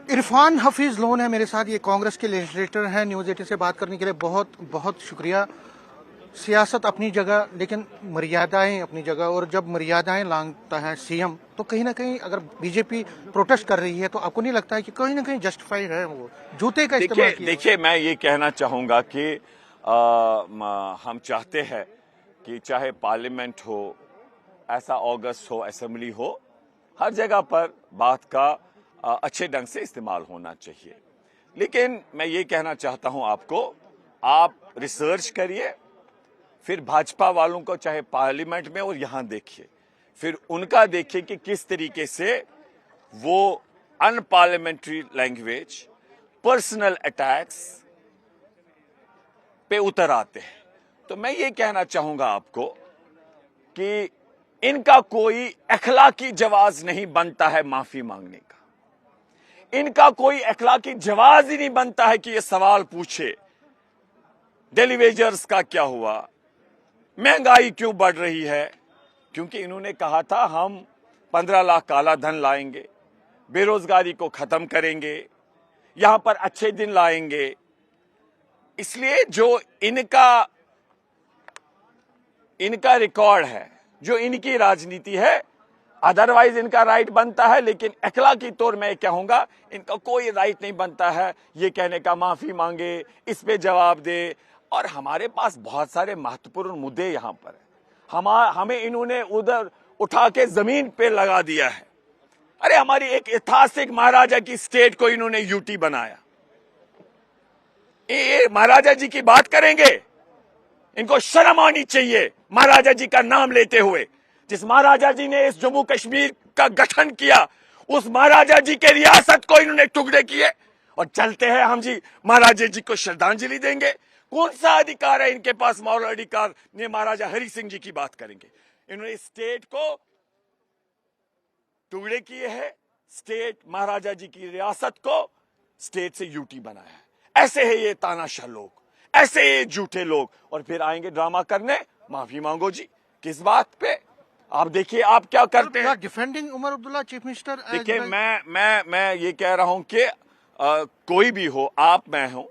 Irfan Hafeez loan है मेरे साथ, ये कांग्रेस के लेजिस्लेटर हैं। न्यूज़ 18 से बात करने के लिए बहुत बहुत शुक्रिया। सियासत अपनी जगह, लेकिन मर्यादाएं अपनी जगह, और जब मर्यादाएं लांघता है सीएम तो कहीं ना कहीं अगर बीजेपी प्रोटेस्ट कर रही है तो आपको नहीं लगता है कि कहीं ना कहीं जस्टिफाइड है वो जूते का इस्तेमाल किया? देखिए, मैं ये कहना चाहूंगा कि हम चाहते हैं कि चाहे पार्लियामेंट हो, ऐसा अगस्त हो, असेंबली हो, हर जगह पर बात का अच्छे ढंग से इस्तेमाल होना चाहिए। लेकिन मैं ये कहना चाहता हूं आपको, आप रिसर्च करिए, फिर भाजपा वालों को चाहे पार्लियामेंट में और यहां देखिए, फिर उनका देखिए कि किस तरीके से वो अनपार्लियामेंट्री लैंग्वेज, पर्सनल अटैक्स पे उतर आते हैं। तो मैं ये कहना चाहूंगा आपको कि इनका कोई अखलाकी जवाब नहीं बनता है माफी मांगने का। इनका कोई अखलाकी जवाब ही नहीं बनता है कि ये सवाल पूछे डेली वेजर्स का क्या हुआ, महंगाई क्यों बढ़ रही है। क्योंकि इन्होंने कहा था हम 15 लाख काला धन लाएंगे, बेरोजगारी को खत्म करेंगे, यहां पर अच्छे दिन लाएंगे। इसलिए जो इनका रिकॉर्ड है, जो इनकी राजनीति है, अदरवाइज इनका राइट बनता है, लेकिन अखलाकी तौर मैं कहूंगा इनका कोई राइट नहीं बनता है ये कहने का माफी मांगे, इस पे जवाब दे। और हमारे पास बहुत सारे महत्वपूर्ण मुद्दे यहां पर है। हमें इन्होंने उधर उठा के जमीन पे लगा दिया है। अरे हमारी एक ऐतिहासिक महाराजा की स्टेट को इन्होंने यूटी बनाया। ये महाराजा जी की बात करेंगे, इनको शर्म आनी चाहिए महाराजा जी का नाम लेते हुए। जिस महाराजा जी ने इस जम्मू कश्मीर का गठन किया, उस महाराजा जी के रियासत को इन्होंने टुकड़े किए और चलते हैं हम जी महाराजा जी को श्रद्धांजलि देंगे। कौन सा अधिकार है इनके पास? मौलिक अधिकार ने महाराजा हरि सिंह जी की बात करेंगे। इन्होंने स्टेट को टुकड़े किए हैं, स्टेट महाराजा जी की रियासत को स्टेट से यूटी बनाया है। ऐसे है ये तानाशाह लोग, ऐसे ये झूठे लोग, और फिर आएंगे ड्रामा करने। माफी मांगो जी, किस बात पे? आप देखिए आप क्या करते हैं। Defending Omar Abdullah chief minister. देखिए, मैं ये कह रहा हूं कि कोई भी हो, आप, मैं हूं,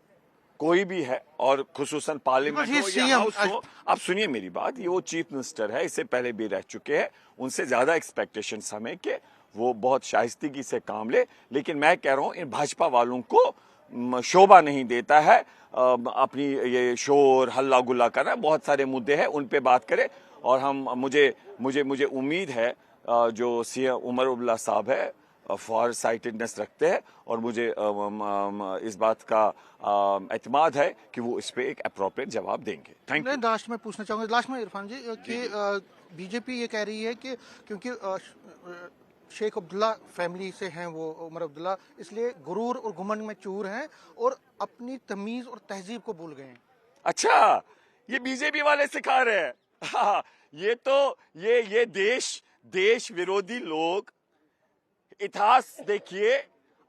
कोई भी है, और खुसूसन पार्लियामेंट हो या हाउस हो। आप सुनिए मेरी बात, ये वो चीफ मिनिस्टर है, इससे पहले भी रह चुके हैं, उनसे ज्यादा एक्सपेक्टेशंस हमें कि वो बहुत शाइस्तेगी से काम ले। लेकिन मैं कह रहा हूं इन भाजपा वालों को शोभा नहीं देता है अपनी ये शोर हल्ला गुल्ला करना। बहुत सारे मुद्दे हैं, उन पे बात करें। और मुझे उम्मीद है जो सीएम उमर अब्दुल्ला साहब है फॉर साइटेडनेस रखते हैं, और मुझे इस बात का एतमाद है कि वो इस पे एक अप्रोप्रिएट जवाब देंगे। Thank you. लास्ट में पूछना चाहूंगा, लास्ट में इरफान जी, कि बीजेपी ये कह रही है कि क्योंकि शेख अब्दुल्ला फैमिली से हैं वो उमर अब्दुल्ला, इसलिए गुरूर और घुमंड में चूर हैं और अपनी तमीज और तहजीब को भूल गए हैं। अच्छा, ये बीजेपी वाले सिखा रहे हैं। ये तो ये देश विरोधी लोग, इतिहास देखिए,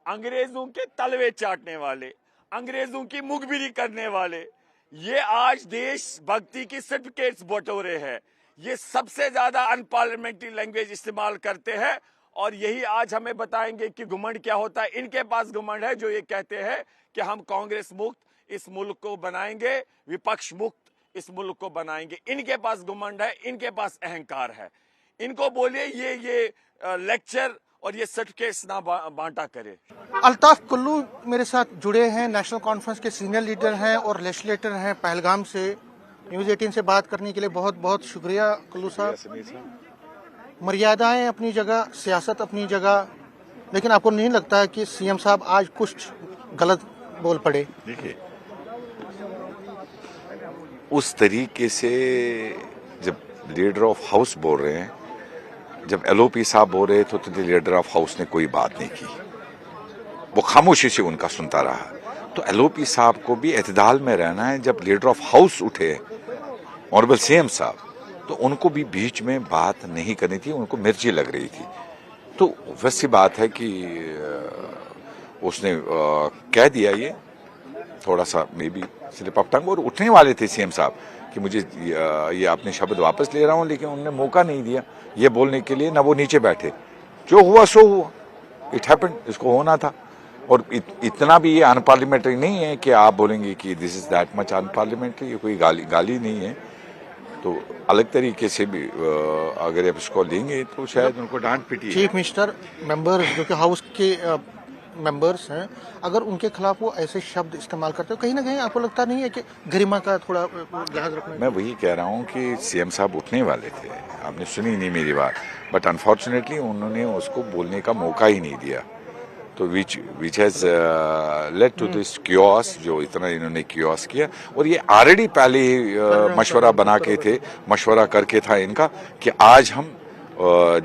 अंग्रेजों के तलवे चाटने वाले, अंग्रेजों की मुखबिरी करने वाले, ये आज देश भक्ति की सर्टिफिकेट्स बटोरे हैं। ये सबसे ज्यादा अनपार्लियामेंट्री लैंग्वेज इस्तेमाल करते हैं, और यही आज हमें बताएंगे कि घुमंड क्या होता है। इनके पास घुमंड है जो ये कहते हैं कि हम कांग्रेस मुक्त इस मुल्क को बनाएंगे, विपक्ष मुक्त इस मुल्क को बनाएंगे। इनके पास घुमंड है, इनके पास अहंकार है। इनको बोलिए ये लेक्चर और ये सर्टिफिकेट्स ना बांटा करे। अल्ताफ कुल्लू मेरे साथ जुड़े हैं, नेशनल कॉन्फ्रेंस के सीनियर लीडर हैं और लेजिस्लेटर हैं पहलगाम से। न्यूज़ 18 से बात करने के लिए बहुत बहुत शुक्रिया कुल्लू साहब। मर्यादाएं अपनी जगह, सियासत अपनी जगह, लेकिन आपको नहीं लगता है कि सीएम साहब आज कुछ गलत बोल पड़े? देखिए, उस तरीके से जब लीडर ऑफ हाउस बोल रहे हैं, जब एलओपी साहब बोल रहे तो लीडर ऑफ हाउस ने कोई बात नहीं की, वो खामोशी से उनका सुनता रहा। तो एलओपी साहब को भी एतदाल में रहना है। जब लीडर ऑफ हाउस उठे ऑनरेबल सीएम साहब, तो उनको भी बीच में बात नहीं करनी थी, उनको मिर्ची लग रही थी। तो वैसी बात है कि उसने कह दिया, ये थोड़ा सा may be slip of tongue, और उठने वाले थे सीएम साहब कि मुझे ये अपने शब्द वापस ले रहा हूं, लेकिन उन्होंने मौका नहीं दिया ये बोलने के लिए, ना वो नीचे बैठे। जो हुआ सो हुआ, इट हैपेंड, इसको होना था। और इतना भी ये अनपार्लियामेंट्री नहीं है कि आप बोलेंगे कि this is that much unparliamentary, ये कोई गाली नहीं है। तो अलग तरीके से भी अगर आप इसको लेंगे तो शायद उनको डांट पिटी। चीफ मिनिस्टर मेंबर्स जो कि हाउस के मेंबर्स हैं, अगर उनके खिलाफ वो ऐसे शब्द इस्तेमाल करते हो, कहीं ना कहीं आपको लगता नहीं है कि गरिमा का थोड़ा लिहाज रखना? मैं वही कह रहा हूँ कि सीएम साहब उठने वाले थे, आपने सुनी नहीं मेरी बात, बट अनफॉर्चुनेटली उन्होंने उसको बोलने का मौका ही नहीं दिया। तो which has led to this chaos, जो इतना इन्होंने क्योस किया। और ये ऑलरेडी पहले ही मशवरा बना के थे, मशवरा करके था इनका कि आज हम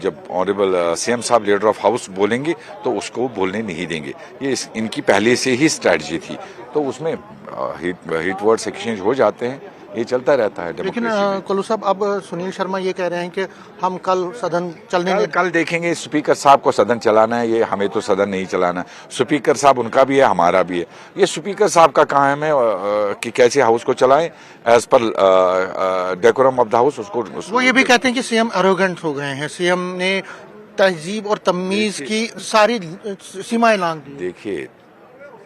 जब ऑनरेबल सीएम साहब लीडर ऑफ हाउस बोलेंगे तो उसको बोलने नहीं देंगे। ये इनकी पहले से ही स्ट्रैटेजी थी। तो उसमें हिट वर्ड्स एक्सचेंज हो जाते हैं, ये चलता रहता है। लेकिन कुल्लू साहब, अब सुनील शर्मा ये कह रहे हैं कि हम कल सदन चलने कल देखेंगे। स्पीकर साहब को सदन चलाना है, ये हमें तो सदन नहीं चलाना। स्पीकर साहब उनका भी है, हमारा भी है। ये स्पीकर साहब का काम है कि कैसे हाउस को चलाएं as per decorum of the house. उसको वो ये भी कहते हैं कि सीएम एरोगेंट हो गए हैं, सीएम ने तहजीब और तमीज की सारी सीमाएं लांघ दी। देखिए,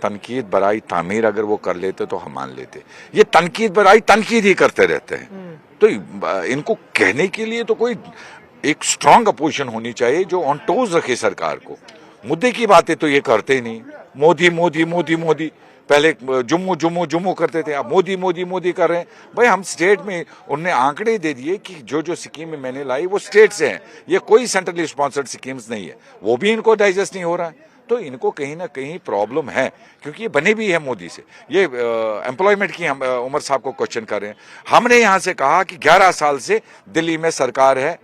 तनकीद बराई तामीर अगर वो कर लेते तो हम मान लेते। ये तनकीद बराई तनकीद ही करते रहते हैं। तो इनको कहने के लिए तो कोई एक स्ट्रांग अपोजिशन होनी चाहिए जो ऑन टोज रखे सरकार को। मुद्दे की बातें तो ये करते ही नहीं। मोदी मोदी मोदी मोदी, पहले जुम्मू जुम्मू जुम्मू करते थे, अब मोदी मोदी मोदी कर रहे हैं। भाई हम स्टेट में, उनने आंकड़े दे दिए कि जो जो स्कीम मैंने लाई वो स्टेट से हैं, ये कोई सेंट्रली स्पॉन्सर्ड स्कीम्स नहीं है। वो भी इनको डाइजेस्ट नहीं हो रहा है। तो इनको कहीं ना कहीं प्रॉब्लम है, क्योंकि ये बने भी है मोदी से। ये एम्प्लॉयमेंट की हम उमर साहब को क्वेश्चन कर रहे हैं। हमने यहां से कहा कि 11 साल से दिल्ली में सरकार है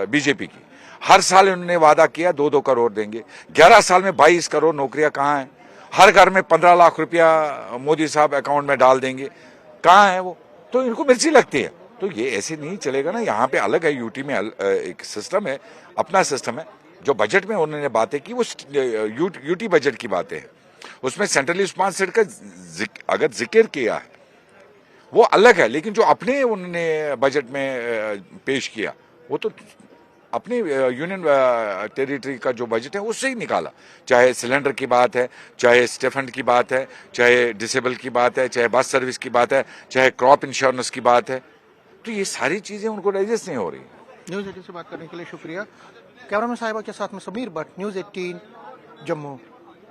बीजेपी की। हर साल उन्होंने वादा किया 2-2 करोड़ देंगे। 11 साल में 22 करोड़ नौकरियां कहाँ हैं? हर घर में 15 लाख रुपया मोदी साहब अकाउंट में डाल देंगे, कहाँ है वो? तो इनको मिर्ची लगती है। तो ये ऐसे नहीं चलेगा ना। यहाँ पे अलग है, यूटी में एक सिस्टम है, अपना सिस्टम है। जो बजट में उन्होंने बातें की वो यूटी बजट की बातें हैं। उसमें सेंट्रली स्पॉन्सर्ड का अगर जिक्र किया है वो अलग है, लेकिन जो अपने उन्होंने बजट में पेश किया वो तो अपने यूनियन टेरिटरी का जो बजट है उससे ही निकाला। चाहे सिलेंडर की बात है, चाहे स्टेफंड की बात है, चाहे डिसेबल की बात है, चाहे बस सर्विस की बात है, चाहे क्रॉप इंश्योरेंस की बात है। तो ये सारी चीजें उनको डाइजेस्ट नहीं हो रही। न्यूज़ 18 से बात करने के लिए शुक्रिया। कैमरामैन साहिबा के साथ में समीर भट्ट, न्यूज़ 18 जम्मू।